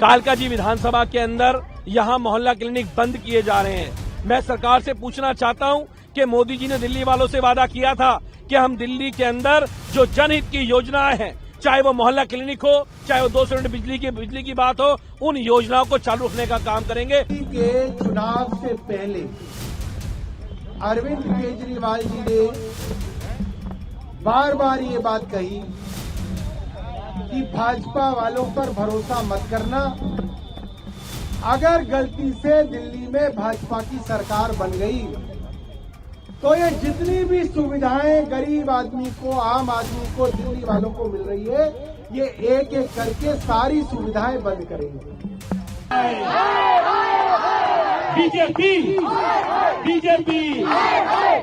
कालकाजी विधानसभा के अंदर यहां मोहल्ला क्लिनिक बंद किए जा रहे हैं। मैं सरकार से पूछना चाहता हूं कि मोदी जी ने दिल्ली वालों से वादा किया था कि हम दिल्ली के अंदर जो जनहित की योजनाएं हैं, चाहे वो मोहल्ला क्लिनिक हो, चाहे वो 200 यूनिट बिजली की बात हो, उन योजनाओं को चालू रखने का काम करेंगे। के चुनाव से पहले अरविंद केजरीवाल जी ने बार बार ये बात कही कि भाजपा वालों पर भरोसा मत करना। अगर गलती से दिल्ली में भाजपा की सरकार बन गई तो ये जितनी भी सुविधाएं गरीब आदमी को, आम आदमी को, दिल्ली वालों को मिल रही है, ये एक एक करके सारी सुविधाएं बंद करेंगे। BJP BJP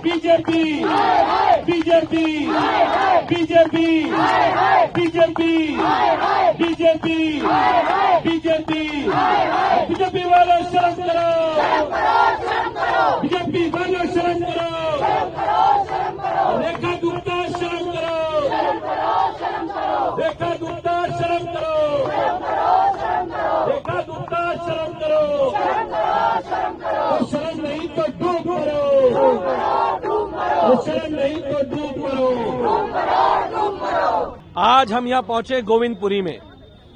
BJP BJP BJP BJP BJP BJP BJP वालों शर्म करो, बीजेपी वालों शर्म करो, रेखा गुप्ता शर्म करो, रेखा गुप्ता शर्म करो, रेखा गुप्ता शर्म करो, शर्म नहीं तो डूब मरो, शर्म नहीं तो डूब मरो। आज हम यहाँ पहुंचे गोविंदपुरी में।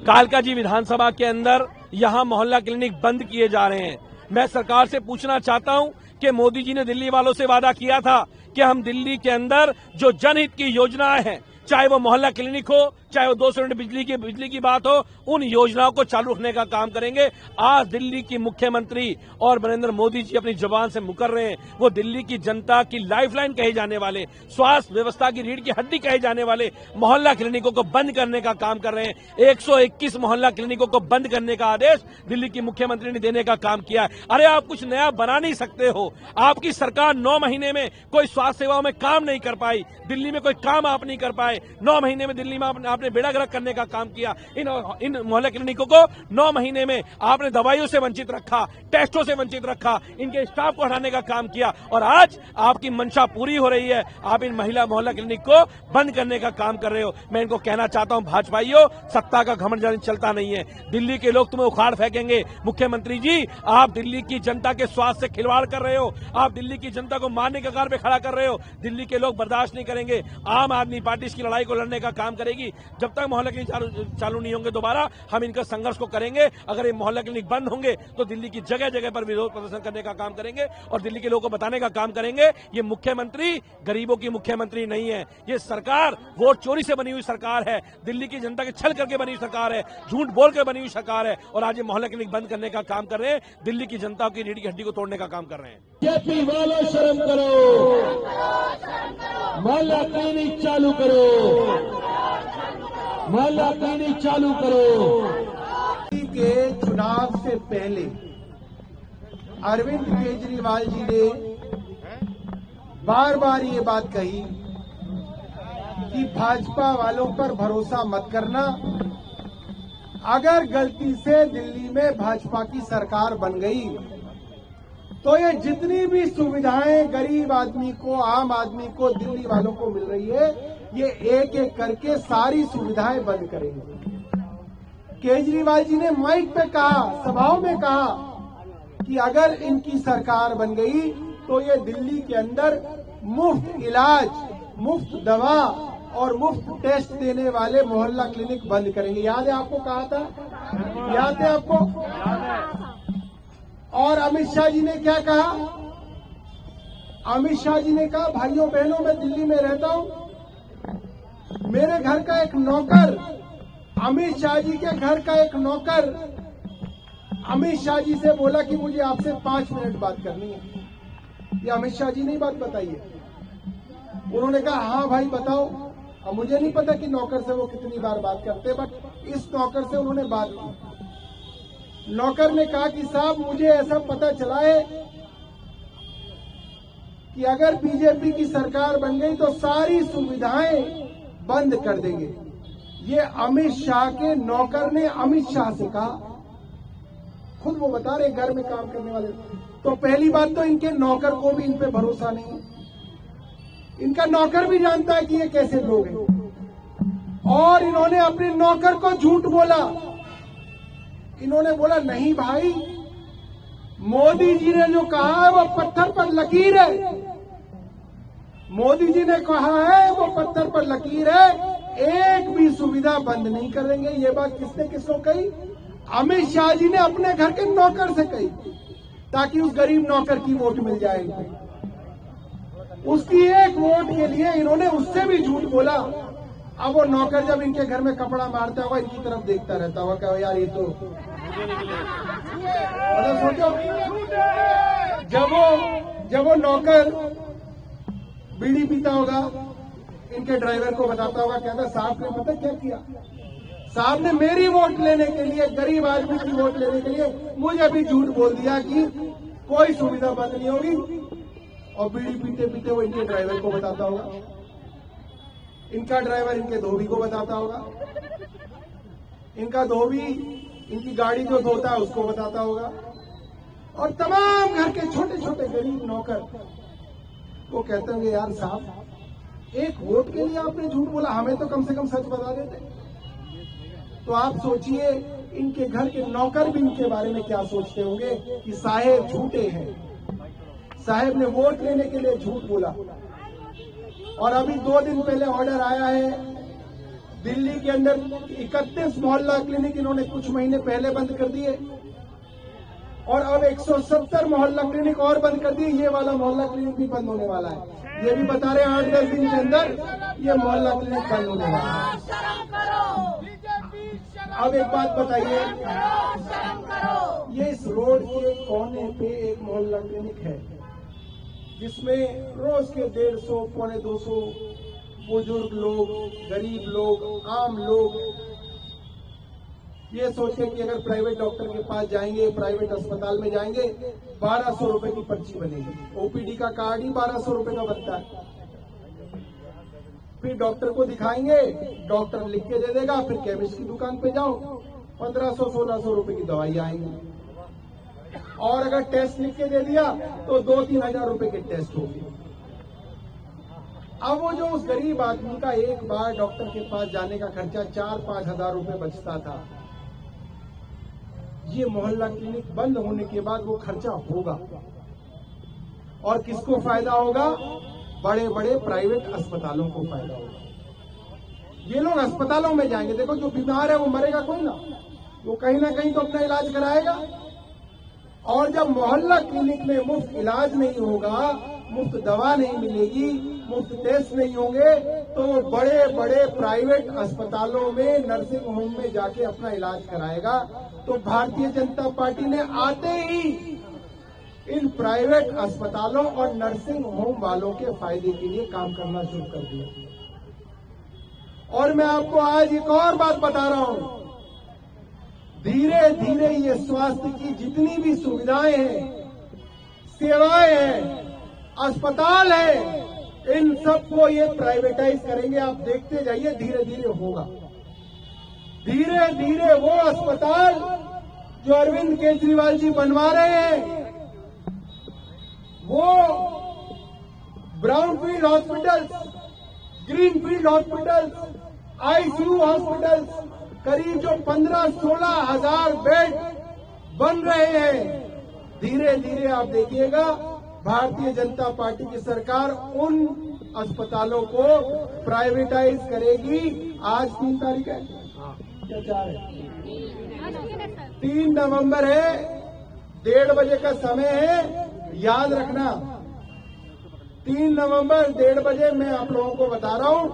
कालकाजी विधानसभा के अंदर यहाँ मोहल्ला क्लिनिक बंद किए जा रहे हैं। मैं सरकार से पूछना चाहता हूं कि मोदी जी ने दिल्ली वालों से वादा किया था कि हम दिल्ली के अंदर जो जनहित की योजनाएं हैं, चाहे वो मोहल्ला क्लिनिक हो, चाहे वो 200 यूनिट बिजली की बात हो, उन योजनाओं को चालू रखने का काम करेंगे। आज दिल्ली की मुख्यमंत्री और नरेंद्र मोदी जी अपनी जुबान से मुकर रहे हैं। वो दिल्ली की जनता की लाइफलाइन कहे जाने वाले, स्वास्थ्य व्यवस्था की रीढ़ की हड्डी कहे जाने वाले मोहल्ला क्लिनिकों को बंद करने का काम कर रहे हैं। 121 मोहल्ला क्लिनिकों को बंद करने का आदेश दिल्ली की मुख्यमंत्री ने देने का काम किया है। अरे आप कुछ नया बना नहीं सकते हो। आपकी सरकार 9 महीने में कोई स्वास्थ्य सेवाओं में काम नहीं कर पाई, दिल्ली में कोई काम आप नहीं कर पाए। 9 महीने में दिल्ली में आपने बेड़ा गर्क करने का काम किया। इन मोहल्ला क्लिनिकों को 9 महीने में आपने दवाइयों से वंचित रखा, टेस्टों से वंचित रखा, इनके स्टाफ को हटाने का काम किया और आज आपकी मंशा पूरी हो रही है। आप इन मोहल्ला क्लिनिक को बंद करने का काम कर रहे हो। मैं इनको कहना चाहता हूं, भाजपाइयों, सत्ता का घमंड चलता नहीं है। दिल्ली के लोग तुम्हें उखाड़ फेंकेंगे। मुख्यमंत्री जी, आप दिल्ली की जनता के स्वास्थ्य से खिलवाड़ कर रहे हो। आप दिल्ली की जनता को मारने के कगार पे खड़ा कर रहे हो। दिल्ली के लोग बर्दाश्त नहीं करेंगे। आम आदमी पार्टी इसकी लड़ाई को लड़ने का काम करेगी। जब तक मोहल्ला क्लिनिक चालू नहीं होंगे दोबारा, हम इनका संघर्ष को करेंगे। अगर ये मोहल्ला क्लिनिक बंद होंगे तो दिल्ली की जगह जगह पर विरोध प्रदर्शन करने का काम करेंगे और दिल्ली के लोगों को बताने का काम करेंगे, ये मुख्यमंत्री गरीबों की मुख्यमंत्री नहीं है। ये सरकार वोट चोरी से बनी हुई सरकार है, दिल्ली की जनता के छल करके बनी हुई सरकार है, झूठ बोल कर बनी हुई सरकार है और आज ये मोहल्ला क्लिनिक बंद करने का काम कर रहे हैं, दिल्ली की जनता की रीढ़ की हड्डी को तोड़ने का काम कर रहे हैं। बीजेपी वालों शर्म करो, मोहल्ला क्लिनिक चालू करो, मोहल्ला क्लिनिक चालू करो। के चुनाव से पहले अरविंद केजरीवाल जी ने बार बार ये बात कही कि भाजपा वालों पर भरोसा मत करना। अगर गलती से दिल्ली में भाजपा की सरकार बन गई तो ये जितनी भी सुविधाएं गरीब आदमी को, आम आदमी को, दिल्ली वालों को मिल रही है, ये एक एक करके सारी सुविधाएं बंद करेंगे। केजरीवाल जी ने माइक पे कहा, सभाओं में कहा कि अगर इनकी सरकार बन गई तो ये दिल्ली के अंदर मुफ्त इलाज, मुफ्त दवा और मुफ्त टेस्ट देने वाले मोहल्ला क्लिनिक बंद करेंगे। याद है आपको, कहा था? याद है आपको? और अमित शाह जी ने क्या कहा? अमित शाह जी ने कहा, भाइयों बहनों, मैं दिल्ली में रहता हूं, मेरे घर का एक नौकर, अमित शाह जी के घर का एक नौकर अमित शाह जी से बोला कि मुझे आपसे 5 मिनट बात करनी है। ये अमित शाह जी ने बात बताई है। उन्होंने कहा, हाँ भाई बताओ। अब मुझे नहीं पता कि नौकर से वो कितनी बार बात करते, बट इस नौकर से उन्होंने बात की। नौकर ने कहा कि साहब, मुझे ऐसा पता चला है कि अगर बीजेपी की सरकार बन गई तो सारी सुविधाएं बंद कर देंगे। ये अमित शाह के नौकर ने अमित शाह से कहा, खुद वो बता रहे घर में काम करने वाले। तो पहली बात तो इनके नौकर को भी इन पे भरोसा नहीं। इनका नौकर भी जानता है कि ये कैसे लोग हैं और इन्होंने अपने नौकर को झूठ बोला इन्होंने बोला नहीं भाई, मोदी जी ने जो कहा है वो पत्थर पर लकीर है। मोदी जी ने कहा है वो पत्थर पर लकीर है, एक भी सुविधा बंद नहीं करेंगे। ये बात किसने किसको कही? अमित शाह जी ने अपने घर के नौकर से कही, ताकि उस गरीब नौकर की वोट मिल जाए। उसकी एक वोट के लिए इन्होंने उससे भी झूठ बोला। अब वो नौकर जब इनके घर में कपड़ा मारता होगा, इनकी तरफ देखता रहता होगा, क्या यार ये तो मतलब सोचो, जब वो नौकर बीड़ी पीता होगा, इनके ड्राइवर को बताता होगा, कहता साहब ने पता क्या किया, साहब ने मेरी वोट लेने के लिए, गरीब आदमी की वोट लेने के लिए मुझे भी झूठ बोल दिया कि कोई सुविधा बंद नहीं होगी। और बीड़ी पीते पीते वो इनके ड्राइवर को बताता होगा, इनका ड्राइवर इनके धोबी को बताता होगा, इनका धोबी इनकी गाड़ी जो धोता है उसको बताता होगा, और तमाम घर के छोटे छोटे गरीब नौकर वो कहते होंगे यार साहब एक वोट के लिए आपने झूठ बोला, हमें तो कम से कम सच बता देते। तो आप सोचिए इनके घर के नौकर भी इनके बारे में क्या सोचते होंगे कि साहेब झूठे हैं, साहेब ने वोट लेने के लिए झूठ बोला। और अभी 2 दिन पहले ऑर्डर आया है, दिल्ली के अंदर 31 मोहल्ला क्लिनिक इन्होंने कुछ महीने पहले बंद कर दिए, और अब 170 मोहल्ला क्लिनिक और बंद कर दिए। ये वाला मोहल्ला क्लिनिक भी बंद होने वाला है। ये भी बता रहे हैं 8-10 दिन के अंदर ये मोहल्ला क्लिनिक बंद होने वाला है। अब एक बात बताइए, ये इस रोड के कोने पे एक मोहल्ला क्लिनिक है जिसमें रोज के 150 पौने 200 बुजुर्ग लोग, गरीब लोग, आम लोग ये सोचे कि अगर प्राइवेट डॉक्टर के पास जाएंगे, प्राइवेट अस्पताल में जाएंगे, 1200 रुपए की पर्ची बनेगी। ओपीडी का कार्ड ही 1200 रुपए का बनता है। फिर डॉक्टर को दिखाएंगे, डॉक्टर लिख के दे देगा, फिर केमिस्ट की दुकान पे जाओ, 1500-1600 रुपए की दवाई आएंगी। और अगर टेस्ट लिख के दे दिया तो 2-3 हजार रुपए के टेस्ट होंगे। अब वो जो उस गरीब आदमी का एक बार डॉक्टर के पास जाने का खर्चा 4-5 हजार रुपए बचता था, ये मोहल्ला क्लिनिक बंद होने के बाद वो खर्चा होगा। और किसको फायदा होगा? बड़े बड़े प्राइवेट अस्पतालों को फायदा होगा। ये लोग अस्पतालों में जाएंगे, देखो जो बीमार है वो मरेगा कोई ना, वो कहीं ना कहीं तो अपना इलाज कराएगा। और जब मोहल्ला क्लिनिक में मुफ्त इलाज नहीं होगा, मुफ्त दवा नहीं मिलेगी, मुफ्त टेस्ट नहीं होंगे, तो बड़े बड़े प्राइवेट अस्पतालों में, नर्सिंग होम में जाके अपना इलाज कराएगा। तो भारतीय जनता पार्टी ने आते ही इन प्राइवेट अस्पतालों और नर्सिंग होम वालों के फायदे के लिए काम करना शुरू कर दिया। और मैं आपको आज एक और बात बता रहा हूं, धीरे धीरे ये स्वास्थ्य की जितनी भी सुविधाएं हैं, सेवाएं हैं, अस्पताल है, इन सबको ये प्राइवेटाइज करेंगे। आप देखते जाइए, धीरे धीरे होगा। धीरे धीरे वो अस्पताल जो अरविंद केजरीवाल जी बनवा रहे हैं, वो brownfield hospitals, greenfield hospitals, ICU hospitals, करीब जो 15-16 हजार बेड बन रहे हैं, धीरे धीरे आप देखिएगा भारतीय जनता पार्टी की सरकार उन अस्पतालों को प्राइवेटाइज करेगी। आज 3 तारीख है क्या, 4 है, 3 नवंबर है, 1:30 बजे का समय है। याद रखना 3 नवंबर 1:30 बजे मैं आप लोगों को बता रहा हूं,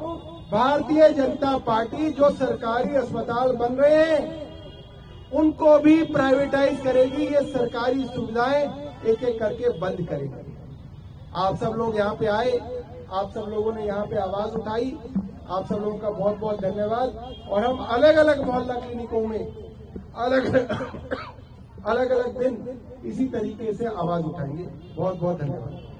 भारतीय जनता पार्टी जो सरकारी अस्पताल बन रहे हैं उनको भी प्राइवेटाइज करेगी। ये सरकारी सुविधाएं एक एक करके बंद करेगी। आप सब लोग यहाँ पे आए, आप सब लोगों ने यहाँ पे आवाज उठाई, आप सब लोगों का बहुत बहुत धन्यवाद। और हम अलग अलग मोहल्ला क्लिनिकों में अलग अलग दिन इसी तरीके से आवाज उठाएंगे। बहुत बहुत धन्यवाद।